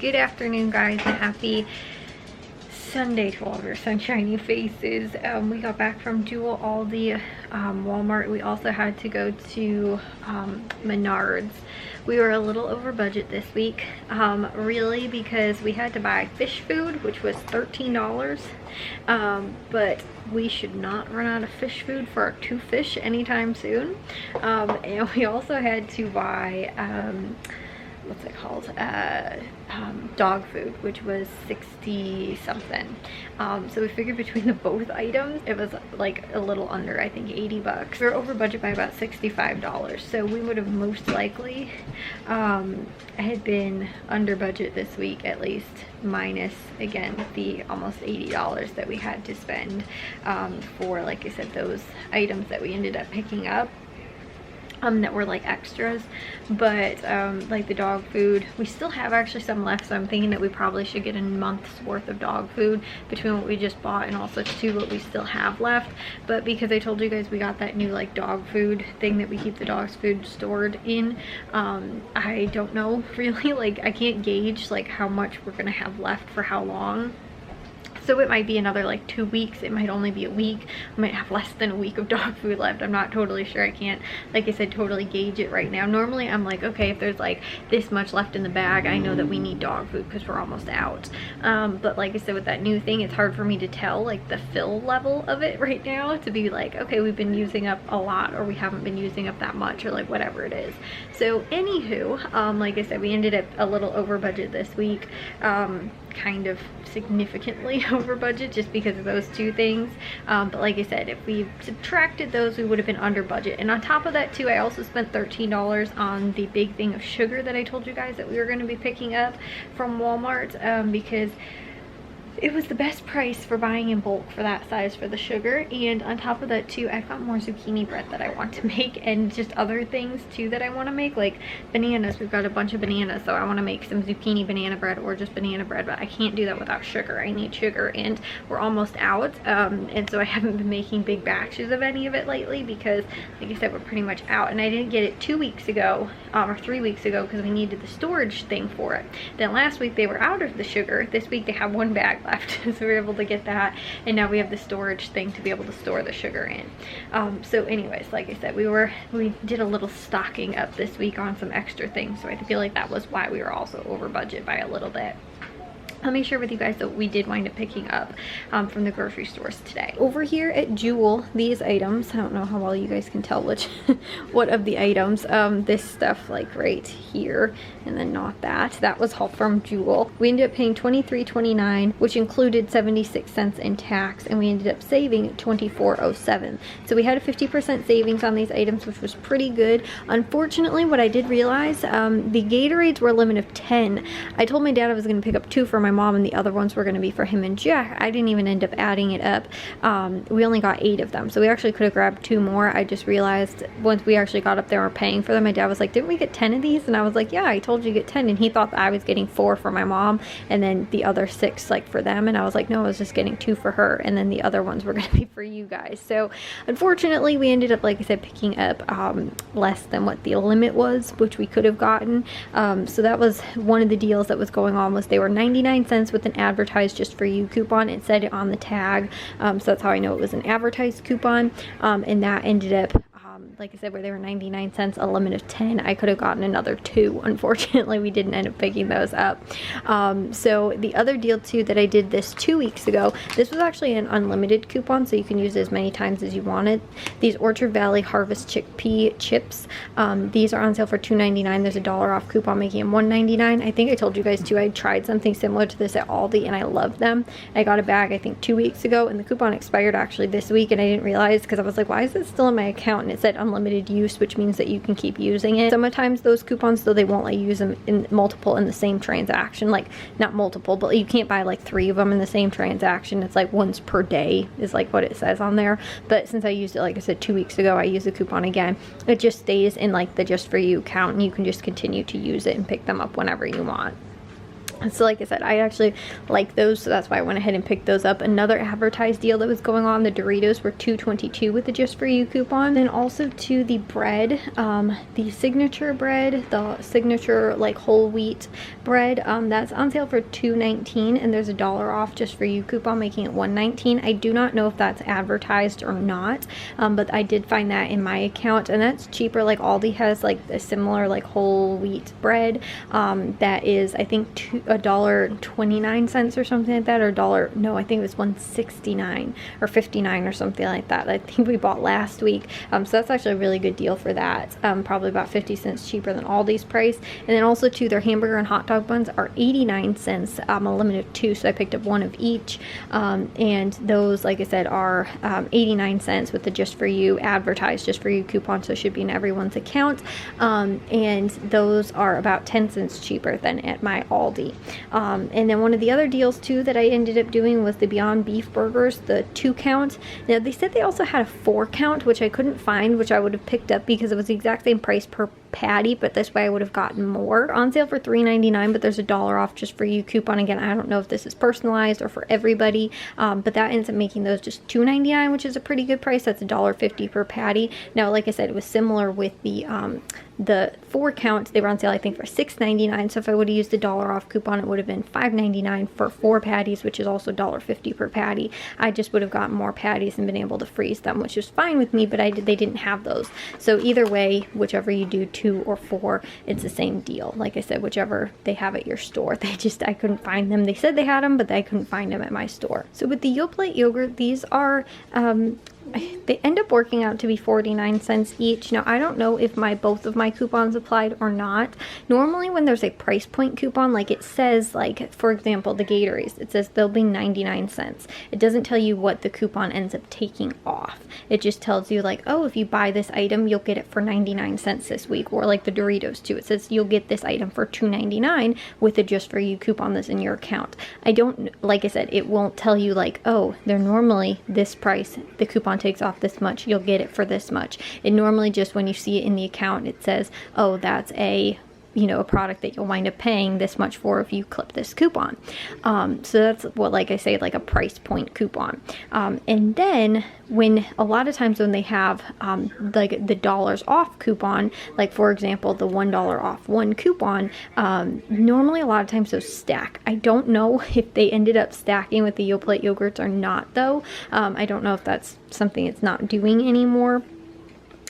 Good afternoon, guys, and happy Sunday to all of your sunshiny faces. We got back from Jewel, Aldi, Walmart. We also had to go to Menards. We were a little over budget this week, really, because we had to buy fish food, which was $13. But we should not run out of fish food for our 2 fish anytime soon. And we also had to buy what's it called, dog food, which was 60 something. So we figured between the both items it was like a little under, I think, 80 bucks. We were over budget by about $65, so we would have most likely I had been under budget this week, at least, minus again the almost $80 that we had to spend for, like I said, those items that we ended up picking up that were like extras. But like the dog food, we still have actually some left, so I'm thinking that we probably should get a month's worth of dog food between what we just bought and also too what we still have left. But because I told you guys we got that new like dog food thing that we keep the dog's food stored in, I don't know really, like I can't gauge like how much we're gonna have left for how long. So it might be another like 2 weeks, it might only be a week, I might have less than a week of dog food left. I'm not totally sure. I can't, like I said, totally gauge it right now. Normally I'm like, okay, if there's like this much left in the bag, I know that we need dog food because we're almost out. But like I said, with that new thing, it's hard for me to tell like the fill level of it right now, to be like, okay, we've been using up a lot or we haven't been using up that much, or like whatever it is. So anywho, like I said, we ended up a little over budget this week, kind of significantly over budget just because of those two things. But like I said, if we subtracted those, we would have been under budget. And on top of that too, I also spent $13 on the big thing of sugar that I told you guys that we were going to be picking up from Walmart, because it was the best price for buying in bulk for that size for the sugar. And on top of that too, I found more zucchini bread that I want to make, and just other things too that I want to make, like bananas. We've got a bunch of bananas, so I want to make some zucchini banana bread or just banana bread, but I can't do that without sugar. I need sugar, and we're almost out, and so I haven't been making big batches of any of it lately because, like I said, we're pretty much out. And I didn't get it 2 weeks ago, or 3 weeks ago, because we needed the storage thing for it. Then last week they were out of the sugar. This week they have 1 bag left, so we were able to get that, and now we have the storage thing to be able to store the sugar in. So anyways, like I said, we did a little stocking up this week on some extra things, so I feel like that was why we were also over budget by a little bit. Let me share with you guys that we did wind up picking up from the grocery stores today. Over here at Jewel, these items, I don't know how well you guys can tell which what of the items, this stuff like right here, and then not that was all from Jewel. We ended up paying $23.29, which included 76 cents in tax, and we ended up saving $24.07. So we had a 50% savings on these items, which was pretty good. Unfortunately, what I did realize, the Gatorades were a limit of 10. I told my dad I was going to pick up 2 for my mom, and the other ones were going to be for him and Jack. I didn't even end up adding it up. We only got 8 of them, so we actually could have grabbed 2 more. I just realized once we actually got up there and were paying for them, my dad was like, didn't we get 10 of these? And I was like, yeah, I told you to get 10. And he thought that I was getting 4 for my mom and then the other 6 like for them, and I was like, no, I was just getting 2 for her, and then the other ones were going to be for you guys. So unfortunately we ended up, like I said, picking up less than what the limit was, which we could have gotten. So that was one of the deals that was going on, was they were 99 cents with an advertised just for you coupon. It said it on the tag, so that's how I know it was an advertised coupon, and that ended up, like I said, where they were 99 cents, a limit of 10. I could have gotten another 2. Unfortunately, we didn't end up picking those up. So the other deal too that I did this 2 weeks ago, this was actually an unlimited coupon, so you can use it as many times as you wanted. These Orchard Valley Harvest Chickpea chips, these are on sale for $2.99. There's a $1 off coupon making them $1.99. I think I told you guys too, I tried something similar to this at Aldi and I loved them. I got a bag I think 2 weeks ago, and the coupon expired actually this week, and I didn't realize because I was like, why is it still in my account? And it said unlimited use, which means that you can keep using it. Sometimes those coupons, though, they won't let you use them in multiple in the same transaction, like not multiple, but you can't buy like 3 of them in the same transaction. It's like once per day is like what it says on there. But since I used it, like I said, 2 weeks ago, I used the coupon again. It just stays in like the just for you account, and you can just continue to use it and pick them up whenever you want. So like I said, I actually like those, so that's why I went ahead and picked those up. Another advertised deal that was going on, the Doritos were $2.22 with the Just For You coupon. Then also to the bread, the signature bread, the signature like whole wheat bread, that's on sale for $2.19, and there's $1 off Just For You coupon, making it $1.19. I do not know if that's advertised or not, but I did find that in my account, and that's cheaper. Like Aldi has like a similar like whole wheat bread that is, I think, $1.29 or something like that, or no, I think it was $1.69 or $1.59 or something like that. I think we bought last week, so that's actually a really good deal for that. Probably about 50 cents cheaper than Aldi's price. And then also too, their hamburger and hot dog buns are 89 cents, a limit of 2, so I picked up 1 of each, and those, like I said, are 89 cents with the Just For You advertised Just For You coupon, so it should be in everyone's account, and those are about 10 cents cheaper than at my Aldi. And then one of the other deals too that I ended up doing was the Beyond Beef burgers, the 2 count. Now they said they also had a 4 count, which I couldn't find, which I would have picked up because it was the exact same price per patty, but this way I would have gotten more. On sale for $3.99, but there's $1 off Just For You coupon. Again, I don't know if this is personalized or for everybody, but that ends up making those just $2.99, which is a pretty good price. That's $1.50 per patty. Now, like I said, it was similar with the 4 count. They were on sale, I think, for $6.99. So if I would have used the $1 off coupon, it would have been $5.99 for 4 patties, which is also $1.50 per patty. I just would have gotten more patties and been able to freeze them, which is fine with me, but they didn't have those. So either way, whichever you do, 2 or 4, it's the same deal. Like I said, whichever they have at your store. I couldn't find them. They said they had them, but I couldn't find them at my store. So with the Yoplait yogurt, these are they end up working out to be 49 cents each. Now, I don't know if both of my coupons applied or not. Normally when there's a price point coupon, like it says, like for example, the Gatorades, it says they'll be 99 cents. It doesn't tell you what the coupon ends up taking off. It just tells you like, oh, if you buy this item, you'll get it for 99 cents this week. Or like the Doritos too, it says you'll get this item for $2.99 with a Just For You coupon that's in your account. Like I said, it won't tell you like, oh, they're normally this price, the coupon takes off this much, you'll get it for this much. It normally just, when you see it in the account, it says, oh, that's a product that you'll wind up paying this much for if you clip this coupon. So that's what, like I say, like a price point coupon. And then when a lot of times when they have like the dollars off coupon, like for example, the $1 off 1 coupon, normally a lot of times those stack. I don't know if they ended up stacking with the Yoplait yogurts or not though. I don't know if that's something it's not doing anymore.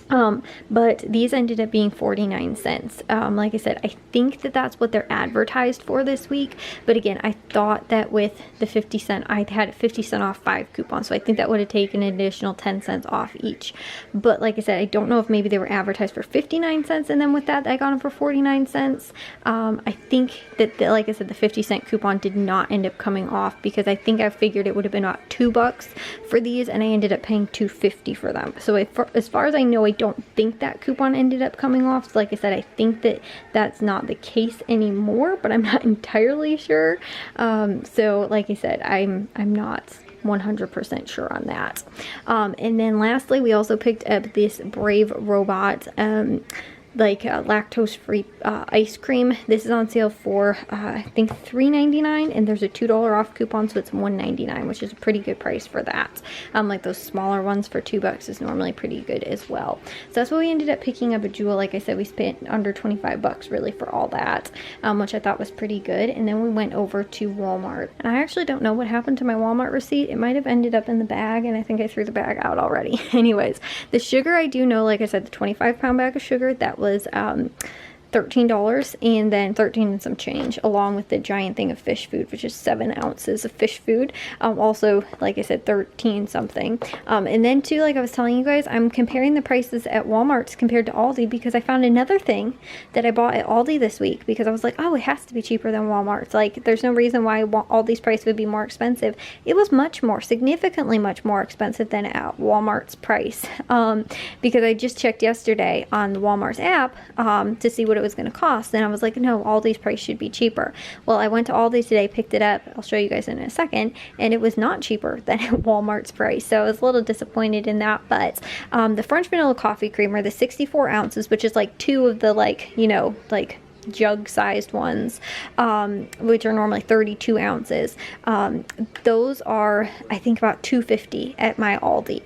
But these ended up being 49 cents. Like I said, I think that that's what they're advertised for this week. But again, I thought that with the 50 cent, I had 50 cent off 5 coupons. So I think that would have taken an additional 10 cents off each. But like I said, I don't know if maybe they were advertised for 59 cents. And then with that, I got them for 49 cents. I think that, like I said, the 50 cent coupon did not end up coming off because I think I figured it would have been about $2 for these. And I ended up paying $2.50 for them. So as far as I know, I don't think that coupon ended up coming off. So like I said, I think that that's not the case anymore, but I'm not entirely sure. So like I said, I'm not 100% sure on that. And then lastly, we also picked up this Brave Robot lactose-free ice cream. This is on sale for I think $3.99, and there's a $2 off coupon, so it's $1.99, which is a pretty good price for that. Like those smaller ones for $2 is normally pretty good as well. So that's what we ended up picking up at Jewel. Like I said, we spent under 25 bucks really for all that, which I thought was pretty good. And then we went over to Walmart, and I actually don't know what happened to my Walmart receipt. It might have ended up in the bag, and I think I threw the bag out already. Anyways, the sugar, I do know, like I said, the 25-pound bag of sugar, that was $13, and then 13 and some change, along with the giant thing of fish food, which is 7 ounces of fish food. Also, like I said, 13 something. And then too, like I was telling you guys, I'm comparing the prices at Walmart compared to Aldi, because I found another thing that I bought at Aldi this week, because I was like, oh, it has to be cheaper than Walmart's. Like, there's no reason why Aldi's price would be more expensive. It was significantly much more expensive than at Walmart's price, because I just checked yesterday on the Walmart's app to see what it was going to cost, and I was like, no, Aldi's price should be cheaper. Well, I went to Aldi today, picked it up, I'll show you guys in a second, and it was not cheaper than at Walmart's price, so I was a little disappointed in that. But the French vanilla coffee creamer, the 64 ounces, which is like 2 of the jug sized ones, which are normally 32 ounces. Those are, I think, about $2.50 at my Aldi.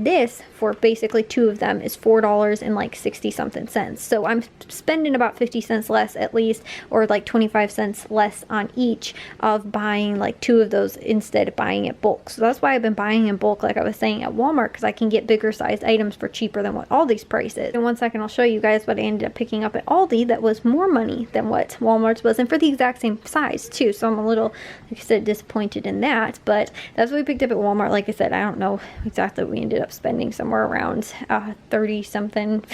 This, for basically 2 of them, is $4 and like 60 something cents. So I'm spending about 50 cents less at least, or like 25 cents less on each of buying like 2 of those instead of buying it bulk. So that's why I've been buying in bulk, like I was saying, at Walmart, because I can get bigger sized items for cheaper than what Aldi's price is. In 1 second, I'll show you guys what I ended up picking up at Aldi that was more money than what Walmart's was, and for the exact same size too. So I'm a little, like I said, disappointed in that, but that's what we picked up at Walmart. Like I said, I don't know exactly what we ended up spending, somewhere around 30 something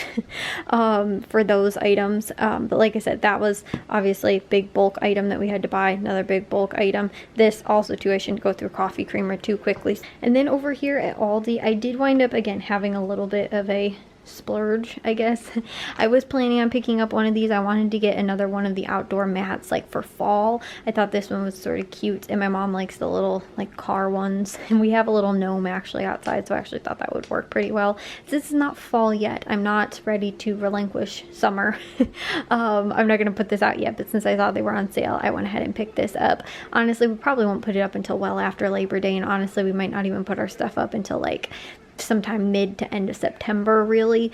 for those items. But like I said, that was obviously a big bulk item that we had to buy, another big bulk item. This also too, I shouldn't go through coffee creamer too quickly. And then over here at Aldi, I did wind up again having a little bit of a splurge, I guess. I was planning on picking up one of these. I wanted to get another one of the outdoor mats, like for fall. I thought this one was sort of cute, and my mom likes the little like car ones, and we have a little gnome actually outside, so I actually thought that would work pretty well. This is not fall yet. I'm not ready to relinquish summer. I'm not going to put this out yet, but since I thought they were on sale, I went ahead and picked this up. Honestly, we probably won't put it up until well after Labor Day, and honestly, we might not even put our stuff up until like sometime mid to end of September, really,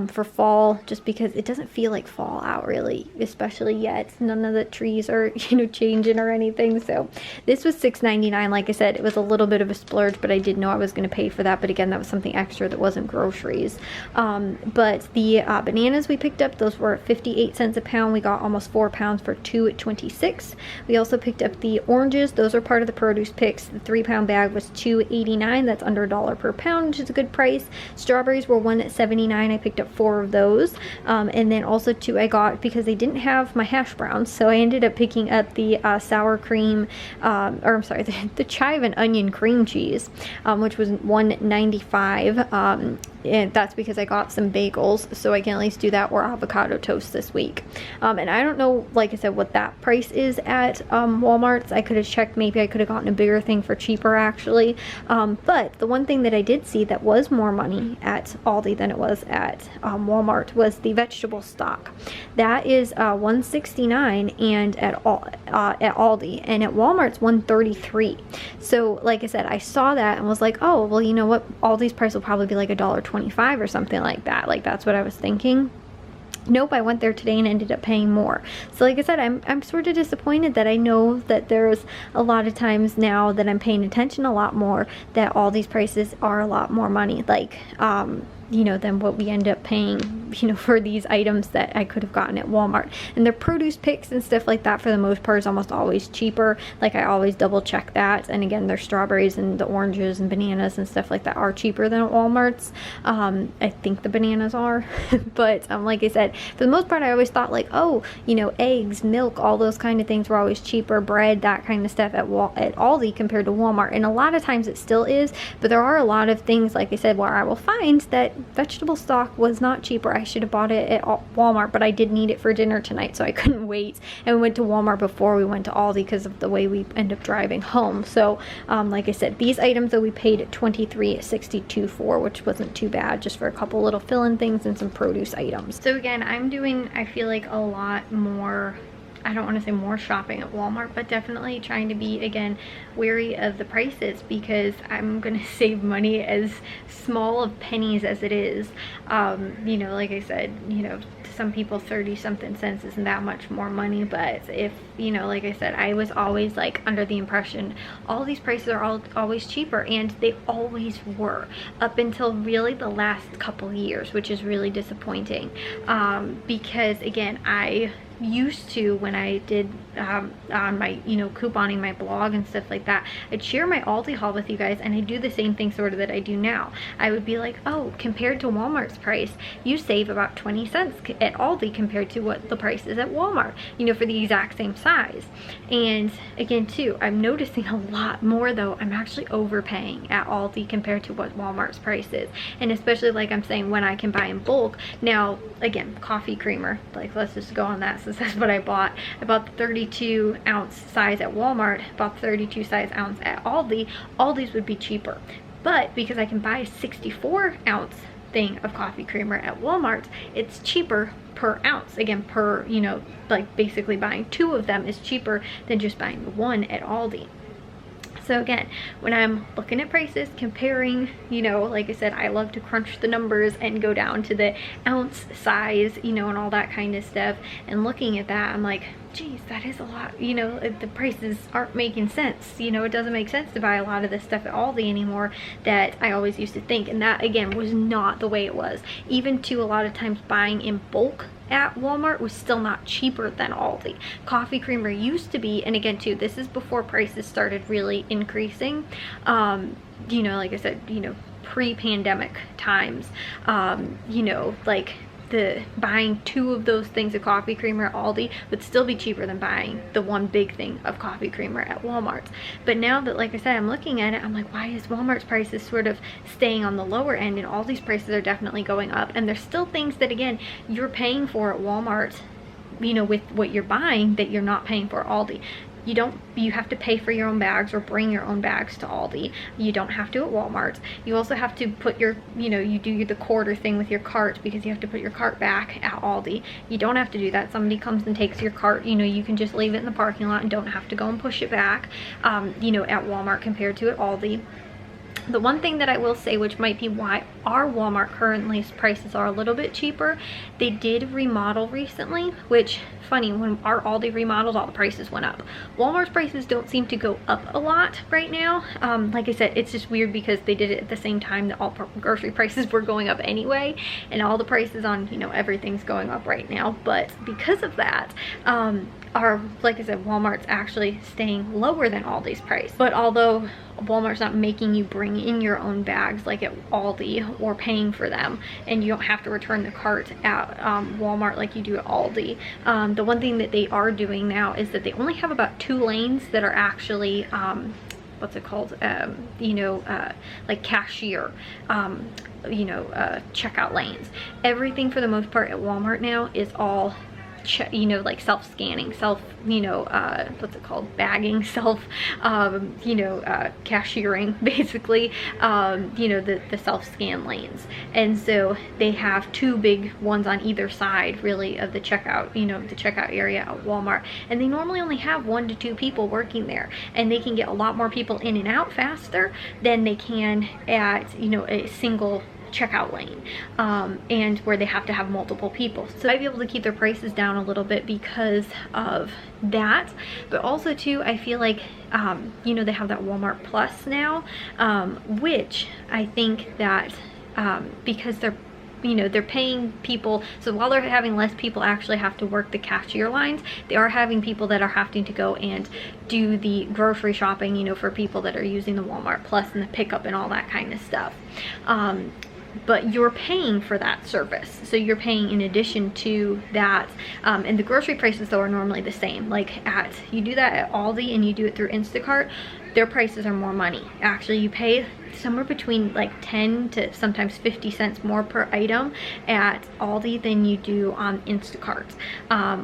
for fall, just because it doesn't feel like fall out really, especially yet. None of the trees are, you know, changing or anything. So this was $6.99. Like I said, it was a little bit of a splurge, but I did know I was going to pay for that. But again, that was something extra that wasn't groceries. But the bananas we picked up, those were 58 cents a pound. We got almost 4 pounds for 2 at 26. We also picked up the oranges. Those are part of the produce picks. The 3-pound bag was $2.89. That's under $1 per pound, which is a good price. Strawberries were $1.79. I picked up 4 of those. And then also too, I got, because they didn't have my hash browns, so I ended up picking up the sour cream, or I'm sorry, the chive and onion cream cheese, which was $1.95. And that's because I got some bagels, so I can at least do that, or avocado toast this week. And I don't know, like I said, what that price is at Walmart's. I could have checked, maybe I could have gotten a bigger thing for cheaper actually. But the one thing that I did see that was more money at Aldi than it was at Walmart was the vegetable stock. That is $1.69 and at Aldi, and at Walmart's $1.33. So like I said, I saw that and was like, oh well, you know what, Aldi's price will probably be like $1.25 or something like that. Like that's what I was thinking. Nope, I went there today and ended up paying more. So like I said, I'm sort of disappointed that I know that there's a lot of times now that I'm paying attention a lot more, that all these prices are a lot more money, like you know, than what we end up paying, you know, for these items that I could have gotten at Walmart. And their produce picks and stuff like that, for the most part, is almost always cheaper. Like I always double check that. And again, their strawberries and the oranges and bananas and stuff like that are cheaper than at Walmart's. I think the bananas are, but like I said, for the most part, I always thought like, oh, you know, eggs, milk, all those kind of things were always cheaper, bread, that kind of stuff at Aldi compared to Walmart. And a lot of times it still is, but there are a lot of things, like I said, where I will find that vegetable stock was not cheaper. I should have bought it at Walmart, but I did need it for dinner tonight, so I couldn't wait. And we went to Walmart before we went to Aldi because of the way we end up driving home. So like I said, these items that we paid $23.62 for, which wasn't too bad, just for a couple little fill-in things and some produce items. So again, I'm doing, I feel like, a lot more, I don't want to say more shopping at Walmart, but definitely trying to be, again, wary of the prices, because I'm going to save money, as small of pennies as it is. You know, like I said, you know, to some people 30 something cents isn't that much more money, but if, you know, like I said, I was always like under the impression all these prices are always cheaper, and they always were up until really the last couple years, which is really disappointing, because again, I used to, when I did on my, you know, couponing my blog and stuff like that, I'd share my Aldi haul with you guys, and I do the same thing sort of that I do now. I would be like, oh, compared to Walmart's price, you save about 20 cents at Aldi compared to what the price is at Walmart, you know, for the exact same size. And again too, I'm noticing a lot more though, I'm actually overpaying at Aldi compared to what Walmart's price is. And especially, like I'm saying, when I can buy in bulk. Now again, coffee creamer, like let's just go on that, since that's what I bought. I bought the 32 ounce size at Walmart, bought the 32 size ounce at Aldi. Aldi's would be cheaper, but because I can buy 64 ounce thing of coffee creamer at Walmart, it's cheaper per ounce. Again, per, you know, like basically buying 2 of them is cheaper than just buying the 1 at Aldi. So again, when I'm looking at prices, comparing, you know, like I said, I love to crunch the numbers and go down to the ounce size, you know, and all that kind of stuff. And looking at that, I'm like, geez, that is a lot. You know, the prices aren't making sense. You know, it doesn't make sense to buy a lot of this stuff at Aldi anymore that I always used to think. And that, again, was not the way it was. Even to a lot of times buying in bulk at Walmart was still not cheaper than Aldi. Coffee creamer used to be, and again too, this is before prices started really increasing. You know, like I said, you know, pre-pandemic times, you know, like the buying 2 of those things of coffee creamer at Aldi would still be cheaper than buying the 1 big thing of coffee creamer at Walmart. But now that, like I said, I'm looking at it, I'm like, why is Walmart's prices sort of staying on the lower end, and Aldi's prices are definitely going up? And there's still things that, again, you're paying for at Walmart, you know, with what you're buying that you're not paying for at Aldi. You have to pay for your own bags or bring your own bags to Aldi. You don't have to at Walmart. You also have to put your, you know, you do the quarter thing with your cart because you have to put your cart back at Aldi. You don't have to do that. Somebody comes and takes your cart, you know, you can just leave it in the parking lot and don't have to go and push it back, you know, at Walmart compared to at Aldi. The one thing that I will say, which might be why our Walmart currently prices are a little bit cheaper, they did remodel recently, which, funny, when our Aldi remodeled, all the prices went up. Walmart's prices don't seem to go up a lot right now. Like I said, it's just weird because they did it at the same time that all grocery prices were going up anyway, and all the prices on, you know, everything's going up right now. But because of that, like I said, Walmart's actually staying lower than Aldi's price. But although Walmart's not making you bring in your own bags like at Aldi or paying for them, and you don't have to return the cart at Walmart like you do at Aldi, the one thing that they are doing now is that they only have about 2 lanes that are actually what's it called, you know, like cashier, you know, checkout lanes. Everything for the most part at Walmart now is all, you know, like self-scanning, you know, what's it called, bagging, you know, cashiering, basically, you know, the self-scan lanes. And so they have 2 big ones on either side, really, of the checkout, you know, the checkout area at Walmart. And they normally only have 1 to 2 people working there, and they can get a lot more people in and out faster than they can at, you know, a single checkout lane, and where they have to have multiple people. So I'd be able to keep their prices down a little bit because of that. But also too, I feel like, you know, they have that Walmart Plus now, which I think that because they're, you know, they're paying people, so while they're having less people actually have to work the cashier lines, they are having people that are having to go and do the grocery shopping, you know, for people that are using the Walmart Plus and the pickup and all that kind of stuff. But you're paying for that service, so you're paying in addition to that, and the grocery prices though are normally the same. Like you do that at Aldi and you do it through Instacart, their prices are more money. Actually, you pay somewhere between like 10 to sometimes 50 cents more per item at Aldi than you do on Instacart,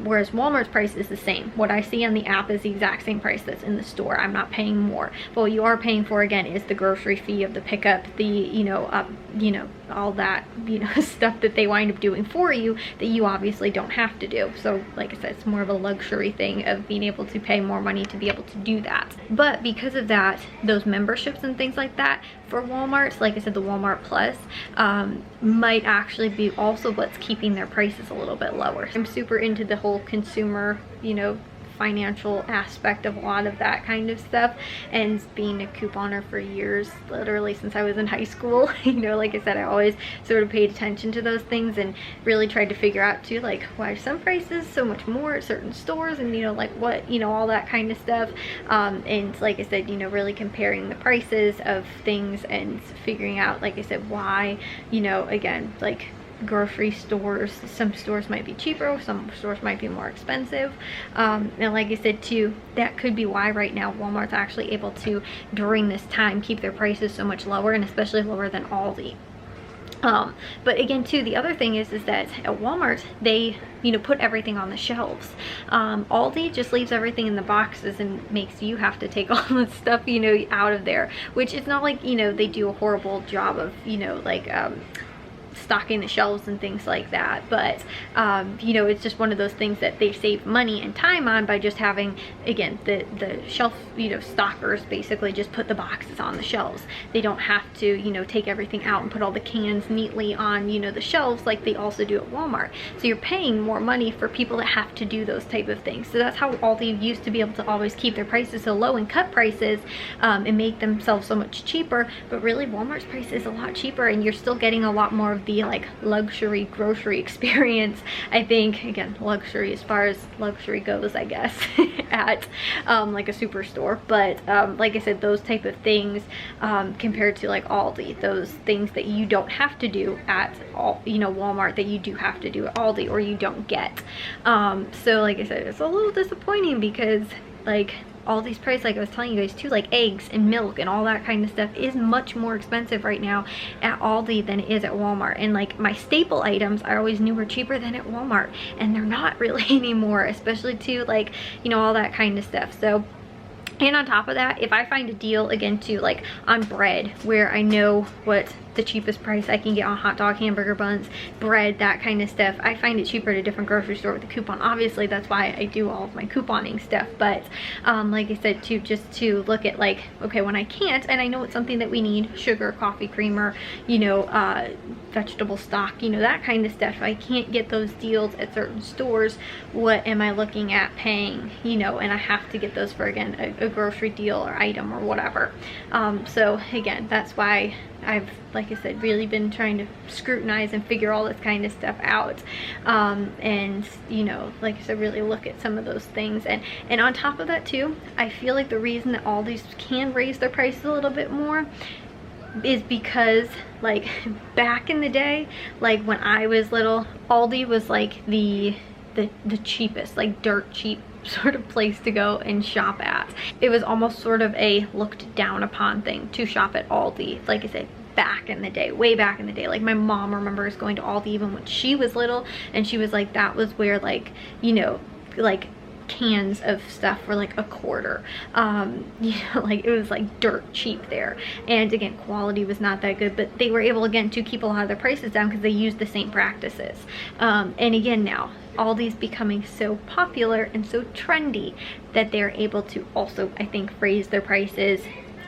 whereas Walmart's price is the same. What I see on the app is the exact same price that's in the store. I'm not paying more. But what you are paying for, again, is the grocery fee of the pickup, the, you know, all that, you know, stuff that they wind up doing for you that you obviously don't have to do. So like I said, it's more of a luxury thing of being able to pay more money to be able to do that. But because of that, those memberships and things like that for Walmart, like I said, the Walmart Plus might actually be also what's keeping their prices a little bit lower. I'm super into the whole consumer, you know, financial aspect of a lot of that kind of stuff, and being a couponer for years, literally since I was in high school, you know, like I said, I always sort of paid attention to those things and really tried to figure out too, like, why are some prices so much more at certain stores, and, you know, like what, you know, all that kind of stuff. And like I said, you know, really comparing the prices of things and figuring out, like I said, why, you know, again, like grocery stores, some stores might be cheaper, some stores might be more expensive, and like I said too, that could be why right now Walmart's actually able to, during this time, keep their prices so much lower, and especially lower than Aldi. But again too, the other thing is that at Walmart they, you know, put everything on the shelves. Aldi just leaves everything in the boxes and makes you have to take all the stuff, you know, out of there, which it's not like, you know, they do a horrible job of, you know, like stocking the shelves and things like that. But you know, it's just one of those things that they save money and time on by just having, again, the shelf, you know, stockers basically just put the boxes on the shelves. They don't have to, you know, take everything out and put all the cans neatly on, you know, the shelves like they also do at Walmart. So you're paying more money for people that have to do those type of things. So that's how Aldi used to be able to always keep their prices so low and cut prices and make themselves so much cheaper. But really, Walmart's price is a lot cheaper, and you're still getting a lot more of the like luxury grocery experience. I think, again, luxury as far as luxury goes, I guess, at like a superstore. But like I said, those type of things compared to like Aldi, those things that you don't have to do at all, you know, Walmart, that you do have to do at Aldi or you don't get. So like I said, it's a little disappointing because like Aldi's price, like I was telling you guys too, like eggs and milk and all that kind of stuff is much more expensive right now at Aldi than it is at Walmart. And like my staple items I always knew were cheaper than at Walmart, and they're not really anymore, especially too, like, you know, all that kind of stuff. So, and on top of that, if I find a deal again too, like on bread, where I know what the cheapest price I can get on hot dog, hamburger buns, bread, that kind of stuff, I find it cheaper at a different grocery store with a coupon. Obviously that's why I do all of my couponing stuff. But like I said too, just to look at like, okay, when I can't, and I know it's something that we need, sugar, coffee creamer, you know, vegetable stock, you know, that kind of stuff, I can't get those deals at certain stores, what am I looking at paying, you know, and I have to get those for, again, a grocery deal or item or whatever. So again, that's why I've, like I said, really been trying to scrutinize and figure all this kind of stuff out. And, you know, like I said, really look at some of those things. And on top of that too, I feel like the reason that all these can raise their prices a little bit more is because like back in the day, like when I was little, Aldi was like the cheapest, like dirt cheap sort of place to go and shop at. It was almost sort of a looked down upon thing to shop at Aldi. Like I said, back in the day, way back in the day, like my mom remembers going to Aldi even when she was little, and she was like, that was where, like, you know, like cans of stuff were like a quarter. You know, like it was like dirt cheap there. And again, quality was not that good, but they were able again to keep a lot of their prices down because they used the same practices. And again, now Aldi's becoming so popular and so trendy that they're able to also, I think, raise their prices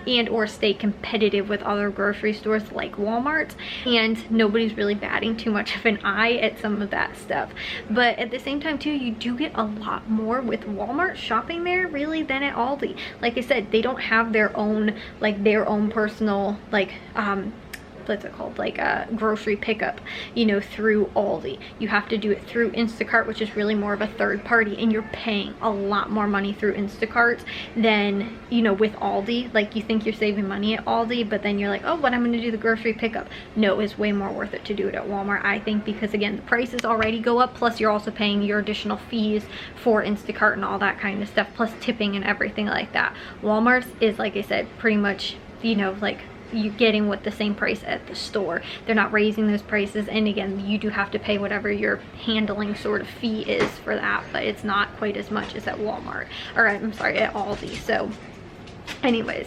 and or stay competitive with other grocery stores like Walmart, and nobody's really batting too much of an eye at some of that stuff. But at the same time too, you do get a lot more with Walmart shopping there really than at Aldi. Like I said, they don't have their own, like their own personal, like what's it called, like a grocery pickup, you know, through Aldi. You have to do it through Instacart, which is really more of a third party, and you're paying a lot more money through Instacart than, you know, with Aldi. Like you think you're saving money at Aldi, but then you're like, oh, but I'm gonna do the grocery pickup. No, it's way more worth it to do it at Walmart, I think, because again, the prices already go up, plus you're also paying your additional fees for Instacart and all that kind of stuff, plus tipping and everything like that. Walmart's is, like I said, pretty much, you know, like you getting with the same price at the store. They're not raising those prices, and again, you do have to pay whatever your handling sort of fee is for that, but it's not quite as much as at Walmart, or I'm sorry, at Aldi. So anyways,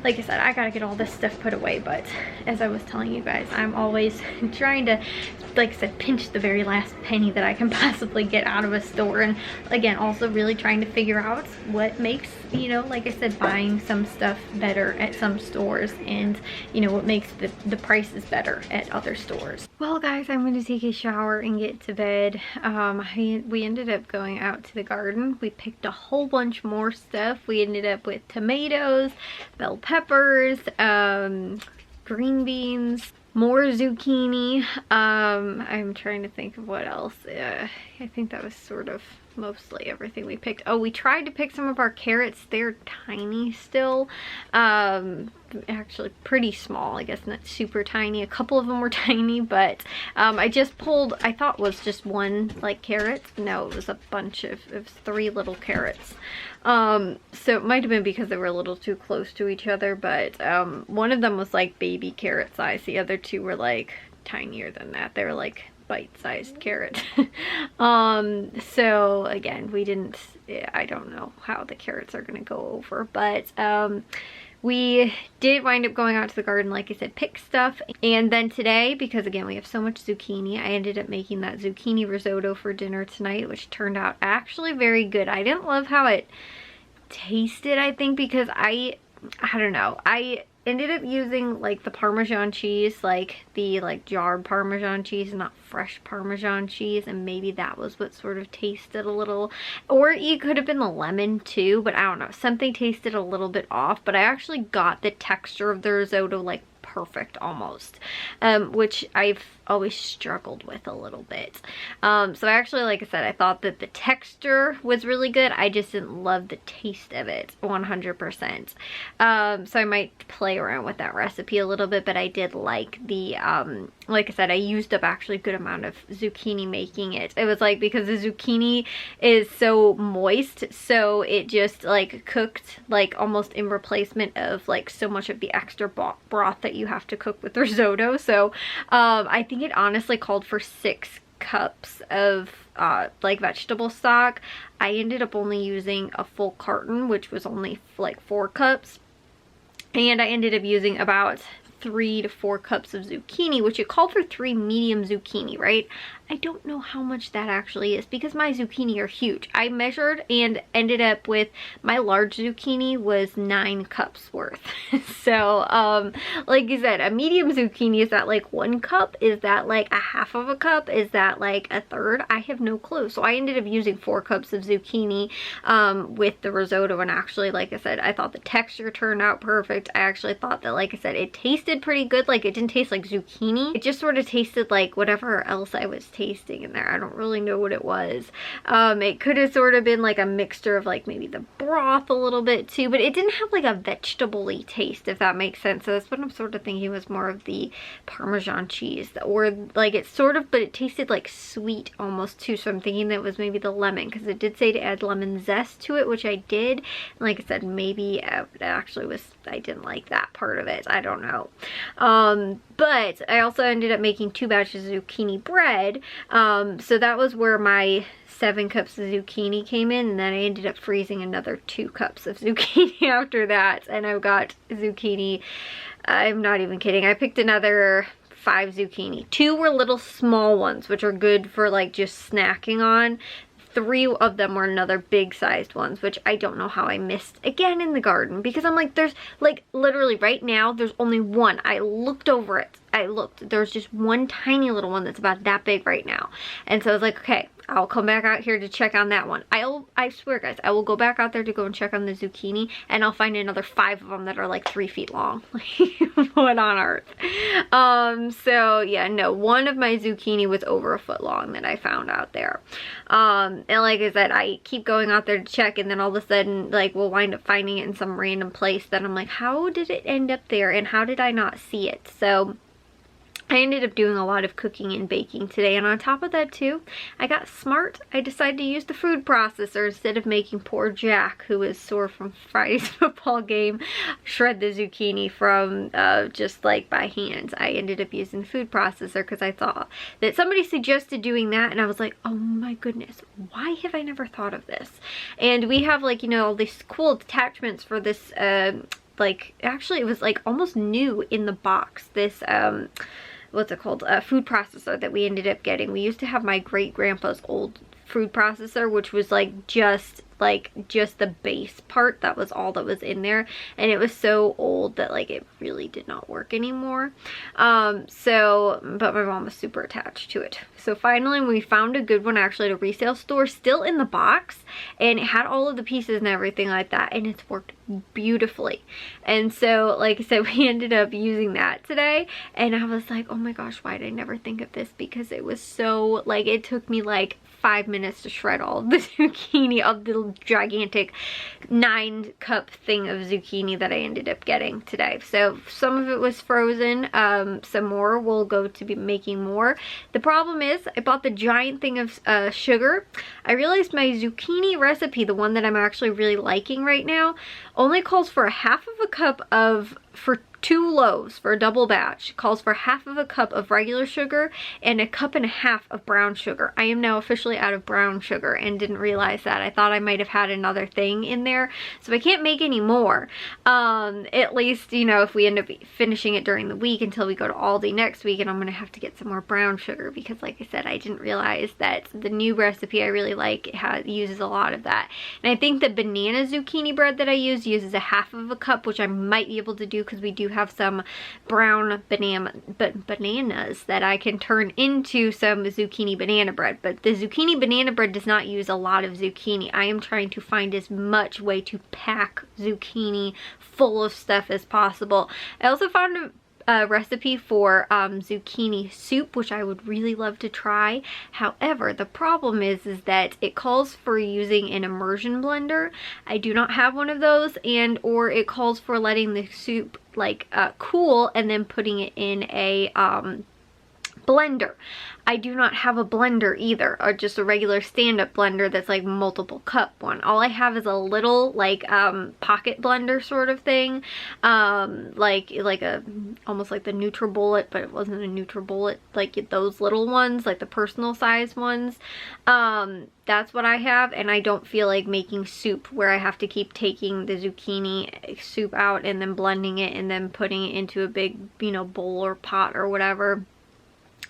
like I said, I gotta get all this stuff put away, but as I was telling you guys, I'm always trying to, like I said, pinch the very last penny that I can possibly get out of a store. And again, also really trying to figure out what makes, you know, like I said, buying some stuff better at some stores, and you know, what makes the prices better at other stores. Well guys, I'm gonna take a shower and get to bed. We ended up going out to the garden. We picked a whole bunch more stuff. We ended up with tomatoes, bell peppers, green beans, more zucchini. I'm trying to think of what else. I think that was sort of mostly everything we picked. Oh, we tried to pick some of our carrots. They're tiny still. Actually pretty small, I guess not super tiny. A couple of them were tiny, but I just pulled, I thought was just one like carrot. No, it was a bunch of 3 little carrots. So it might have been because they were a little too close to each other, but one of them was like baby carrot size. The other 2 were like tinier than that. They were like bite-sized carrot. So again, we didn't, I don't know how the carrots are gonna go over, but we did wind up going out to the garden, like I said, pick stuff. And then today, because again, we have so much zucchini, I ended up making that zucchini risotto for dinner tonight, which turned out actually very good. I didn't love how it tasted, I think, because I don't know. I ended up using like the Parmesan cheese, like the jarred Parmesan cheese, not fresh Parmesan cheese, and maybe that was what sort of tasted a little, or it could have been the lemon too, but I don't know, something tasted a little bit off. But I actually got the texture of the risotto like perfect almost, which I've always struggled with a little bit. So actually, like I said, I thought that the texture was really good. I just didn't love the taste of it 100%. So I might play around with that recipe a little bit, but I did like the, like I said, I used up actually a good amount of zucchini making it. It was like, because the zucchini is so moist, so it just like cooked like almost in replacement of like so much of the extra broth that you have to cook with risotto. So I think it honestly called for 6 cups of like vegetable stock. I ended up only using a full carton, which was only like 4 cups, and I ended up using about 3 to 4 cups of zucchini, which it called for 3 medium zucchini, right? I don't know how much that actually is because my zucchini are huge. I measured and ended up with my large zucchini was 9 cups worth. So like you said, a medium zucchini, is that like 1 cup? Is that like a half of a cup? Is that like a third? I have no clue. So I ended up using 4 cups of zucchini with the risotto, and actually, like I said, I thought the texture turned out perfect. I actually thought that, like I said, it tasted pretty good. Like, it didn't taste like zucchini. It just sort of tasted like whatever else I was tasting in there. I don't really know what it was. It could have sort of been like a mixture of like maybe the broth a little bit too, but it didn't have like a vegetable-y taste, if that makes sense. So that's what I'm sort of thinking was more of the Parmesan cheese, or like it sort of, but it tasted like sweet almost too. So I'm thinking that it was maybe the lemon, because it did say to add lemon zest to it, which I did. And like I said, maybe it actually was, I didn't like that part of it. I don't know. But I also ended up making 2 batches of zucchini bread. So that was where my 7 cups of zucchini came in, and then I ended up freezing another 2 cups of zucchini after that, and I've got zucchini, I'm not even kidding, I picked another 5 zucchini. 2 were little small ones, which are good for like just snacking on. 3 of them were another big sized ones, which I don't know how I missed again in the garden, because I'm like, there's like literally right now there's only one. I looked over it, there's just one tiny little one that's about that big right now, and so I was like, okay, I'll come back out here to check on that one. I swear guys, I will go back out there to go and check on the zucchini, and I'll find another 5 of them that are like 3 feet long. What on earth? So yeah, no, one of my zucchini was over a foot long that I found out there. And like I said, I keep going out there to check, and then all of a sudden, like, we'll wind up finding it in some random place that I'm like, how did it end up there, and how did I not see it? So I ended up doing a lot of cooking and baking today, and on top of that too, I got smart. I decided to use the food processor instead of making poor Jack, who is sore from Friday's football game, shred the zucchini from just like by hand. I ended up using the food processor because I thought that somebody suggested doing that, and I was like, oh my goodness, why have I never thought of this? And we have, like, you know, all these cool attachments for this, like, actually it was like almost new in the box, this what's it called, a food processor that we ended up getting. We used to have my great grandpa's old food processor, which was like just the base part. That was all that was in there, and it was so old that like it really did not work anymore. But my mom was super attached to it. So finally we found a good one actually at a resale store, still in the box, and it had all of the pieces and everything like that, and it's worked beautifully. And so, like I said, we ended up using that today, and I was like, oh my gosh, why did I never think of this? Because it was so, like, it took me like 5 minutes to shred all of the zucchini of the gigantic 9-cup thing of zucchini that I ended up getting today. So some of it was frozen, some more will go to be making more. The problem is I bought the giant thing of sugar. I realized my zucchini recipe, the one that I'm actually really liking right now, only calls for a half of a cup of 2 loaves for a double batch calls for 1/2 cup of regular sugar and 1.5 cups of brown sugar. I am now officially out of brown sugar and didn't realize that. I thought I might have had another thing in there, so I can't make any more. At least, you know, if we end up finishing it during the week until we go to Aldi next week, and I'm gonna have to get some more brown sugar because, like I said, I didn't realize that the new recipe I really like uses a lot of that. And I think the banana zucchini bread that I use uses 1/2 cup, which I might be able to do because we do have some brown bananas that I can turn into some zucchini banana bread. But the zucchini banana bread does not use a lot of zucchini. I am trying to find as much way to pack zucchini full of stuff as possible. I also found a recipe for zucchini soup, which I would really love to try. However, the problem is that it calls for using an immersion blender. I do not have one of those, and or it calls for letting the soup like cool and then putting it in a blender. I do not have a blender either, or just a regular stand-up blender that's like multiple cup one. All I have is a little like pocket blender sort of thing, like a almost like the NutriBullet, but it wasn't a NutriBullet, like those little ones, like the personal size ones. That's what I have, and I don't feel like making soup where I have to keep taking the zucchini soup out and then blending it and then putting it into a big, you know, bowl or pot or whatever.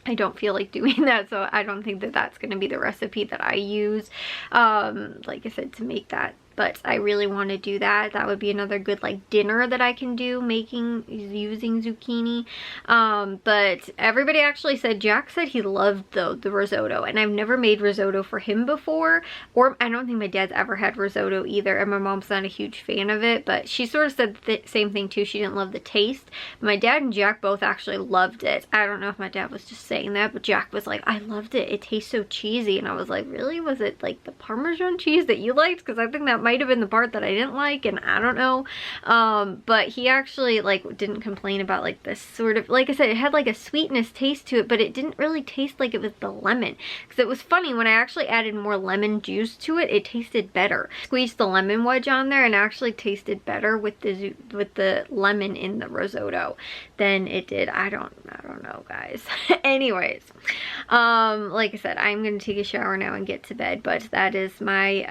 I don't feel like doing that, so I don't think that that's going to be the recipe that I use, like I said, to make that. But I really want to do that. That would be another good like dinner that I can do, using zucchini. But everybody actually said, Jack said he loved the risotto, and I've never made risotto for him before, or I don't think my dad's ever had risotto either, and my mom's not a huge fan of it, but she sort of said the same thing too. She didn't love the taste. My dad and Jack both actually loved it. I don't know if my dad was just saying that, but Jack was like, I loved it. It tastes so cheesy. And I was like, really? Was it like the Parmesan cheese that you liked? Because I think that might have been the part that I didn't like, and I don't know. But he actually like didn't complain about like this sort of, like I said, it had like a sweetness taste to it, but it didn't really taste like it was the lemon. Because it was funny, when I actually added more lemon juice to it, it tasted better. Squeezed the lemon wedge on there and actually tasted better with the lemon in the risotto than it did. I don't know, guys. Anyways, like I said, I'm gonna take a shower now and get to bed, but that is my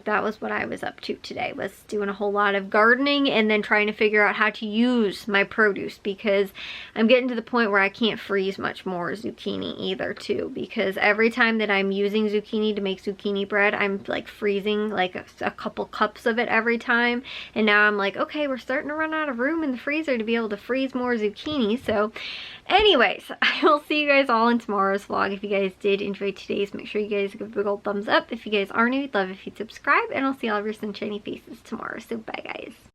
that was what I was up to today, was doing a whole lot of gardening and then trying to figure out how to use my produce, because I'm getting to the point where I can't freeze much more zucchini either too, because every time that I'm using zucchini to make zucchini bread, I'm like freezing like a couple cups of it every time, and now I'm like, okay, we're starting to run out of room in the freezer to be able to freeze more zucchini. So anyways, I will see you guys all in tomorrow's vlog. If you guys did enjoy today's, make sure you guys give a big old thumbs up. If you guys are new, I'd love if you'd subscribe, and I'll see all of your sunshiny faces tomorrow. So bye, guys.